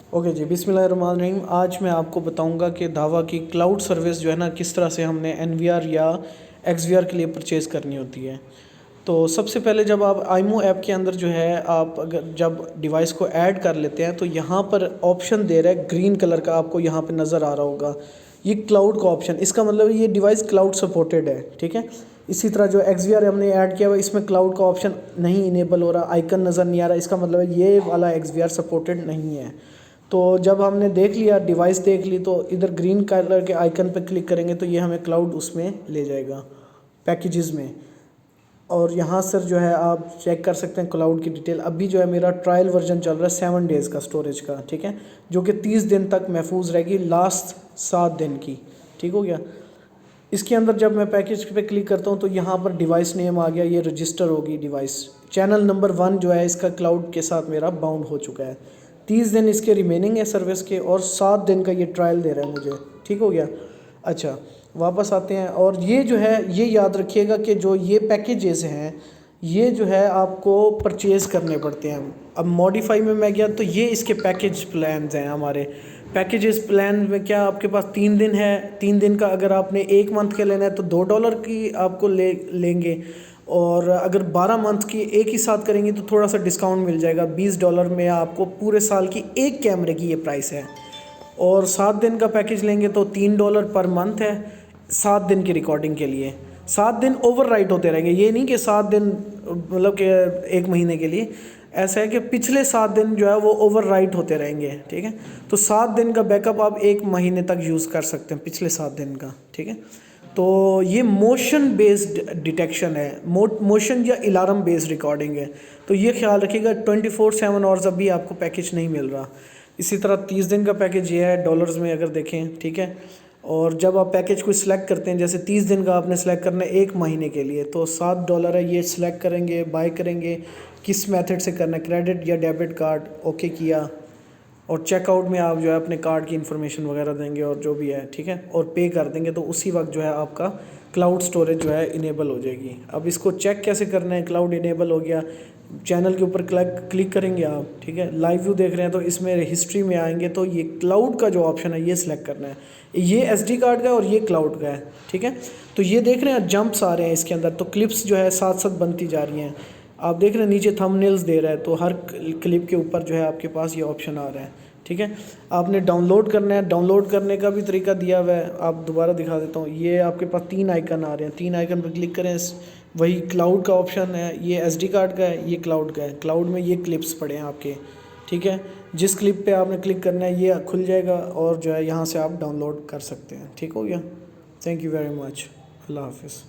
Okay जी, बिस्मिल्लाहिर्रहमानिर्रहीम। आज मैं आपको बताऊंगा कि दावा की क्लाउड सर्विस जो है ना, किस तरह से हमने एनवीआर या एक्सवीआर के लिए परचेज़ करनी होती है। तो सबसे पहले जब आप आईमो ऐप के अंदर जो है, आप अगर जब डिवाइस को ऐड कर लेते हैं तो यहाँ पर ऑप्शन दे रहा है ग्रीन कलर का, आपको यहाँ पे नज़र आ रहा होगा ये क्लाउड का ऑप्शन। इसका मतलब ये डिवाइस क्लाउड सपोर्टेड है, ठीक है। इसी तरह जो एक्सवीआर हमने ऐड किया हुआ, इसमें क्लाउड का ऑप्शन नहीं इनेबल हो रहा, आइकन नज़र नहीं आ रहा। इसका मतलब ये वाला एक्सवीआर सपोर्टेड नहीं है। तो जब हमने देख लिया, डिवाइस देख ली, तो इधर ग्रीन कलर के आइकन पर क्लिक करेंगे तो ये हमें क्लाउड उसमें ले जाएगा, पैकेजेस में। और यहाँ सर जो है आप चेक कर सकते हैं क्लाउड की डिटेल। अभी जो है मेरा ट्रायल वर्जन चल रहा है 7 डेज़ का स्टोरेज का, ठीक है, जो कि 30 दिन तक महफूज रहेगी, लास्ट 7 दिन की, ठीक हो गया। इसके अंदर जब मैं पैकेज पे क्लिक करता हूँ तो यहाँ पर डिवाइस नेम आ गया, ये रजिस्टर होगी डिवाइस। चैनल नंबर 1 जो है इसका क्लाउड के साथ मेरा बाउंड हो चुका है। 30 दिन इसके रिमेनिंग है सर्विस के, और 7 दिन का ये ट्रायल दे रहा है मुझे, ठीक हो गया। अच्छा, वापस आते हैं। और ये जो है, ये याद रखिएगा कि जो ये पैकेजेस हैं ये जो है आपको परचेज़ करने पड़ते हैं। अब मॉडिफाई में मैं गया तो ये इसके पैकेज प्लान्स हैं हमारे। पैकेजेस प्लान में क्या, आपके पास 3 दिन है, 3 दिन का अगर आपने 1 मंथ के लेना है तो $2 की आपको लेंगे, और अगर 12 मंथ की एक ही साथ करेंगे तो थोड़ा सा डिस्काउंट मिल जाएगा। $20 में आपको पूरे साल की एक कैमरे की ये प्राइस है। और 7 दिन का पैकेज लेंगे तो $3 पर मंथ है 7 दिन की रिकॉर्डिंग के लिए। 7 दिन ओवर राइट होते रहेंगे, ये नहीं कि 7 दिन मतलब कि 1 महीने के लिए। ऐसा है कि पिछले 7 दिन जो है वो ओवर राइट होते रहेंगे, ठीक है। तो 7 दिन का बैकअप आप 1 महीने तक यूज़ कर सकते हैं, पिछले 7 दिन का, ठीक है। तो ये मोशन बेस्ड डिटेक्शन है, मोशन या अलार्म बेस्ड रिकॉर्डिंग है। तो ये ख्याल रखिएगा 24/7 आवर्स अभी आपको पैकेज नहीं मिल रहा। इसी तरह 30 दिन का पैकेज ये है डॉलर्स में अगर देखें, ठीक है। और जब आप पैकेज को सिलेक्ट करते हैं, जैसे 30 दिन का आपने सेलेक्ट करना है 1 महीने के लिए, तो $7 है, ये सिलेक्ट करेंगे, बाय करेंगे, किस मेथड से करना है, क्रेडिट या डेबिट कार्ड, ओके किया। और चेकआउट में आप जो है अपने कार्ड की इन्फॉर्मेशन वगैरह देंगे और जो भी है, ठीक है, और पे कर देंगे, तो उसी वक्त जो है आपका क्लाउड स्टोरेज जो है इनेबल हो जाएगी। अब इसको चेक कैसे करना है, क्लाउड इनेबल हो गया, चैनल के ऊपर क्लिक करेंगे आप, ठीक है। लाइव व्यू देख रहे हैं तो इसमें हिस्ट्री में आएंगे तो ये क्लाउड का जो ऑप्शन है ये सिलेक्ट करना है। ये SD कार्ड का है और ये क्लाउड का है, ठीक है। तो ये देख रहे हैं जंप्स आ रहे हैं इसके अंदर, तो क्लिप्स जो है साथ साथ बनती जा रही हैं। आप देख रहे हैं नीचे थंबनेल्स दे रहा है, तो हर क्लिप के ऊपर जो है आपके पास ये ऑप्शन आ रहा है, ठीक है। आपने डाउनलोड करना है, डाउनलोड करने का भी तरीका दिया हुआ है, आप दोबारा दिखा देता हूँ। ये आपके पास 3 आइकन आ रहे हैं, 3 आइकन पर क्लिक करें, वही क्लाउड का ऑप्शन है, ये SD कार्ड का है, ये क्लाउड का है। क्लाउड में ये क्लिप्स पड़े हैं आपके, ठीक है। जिस क्लिप पे आपने क्लिक करना है ये खुल जाएगा, और जो है यहाँ से आप डाउनलोड कर सकते हैं, ठीक हो गया। थैंक यू वेरी मच, अल्लाह हाफिज़।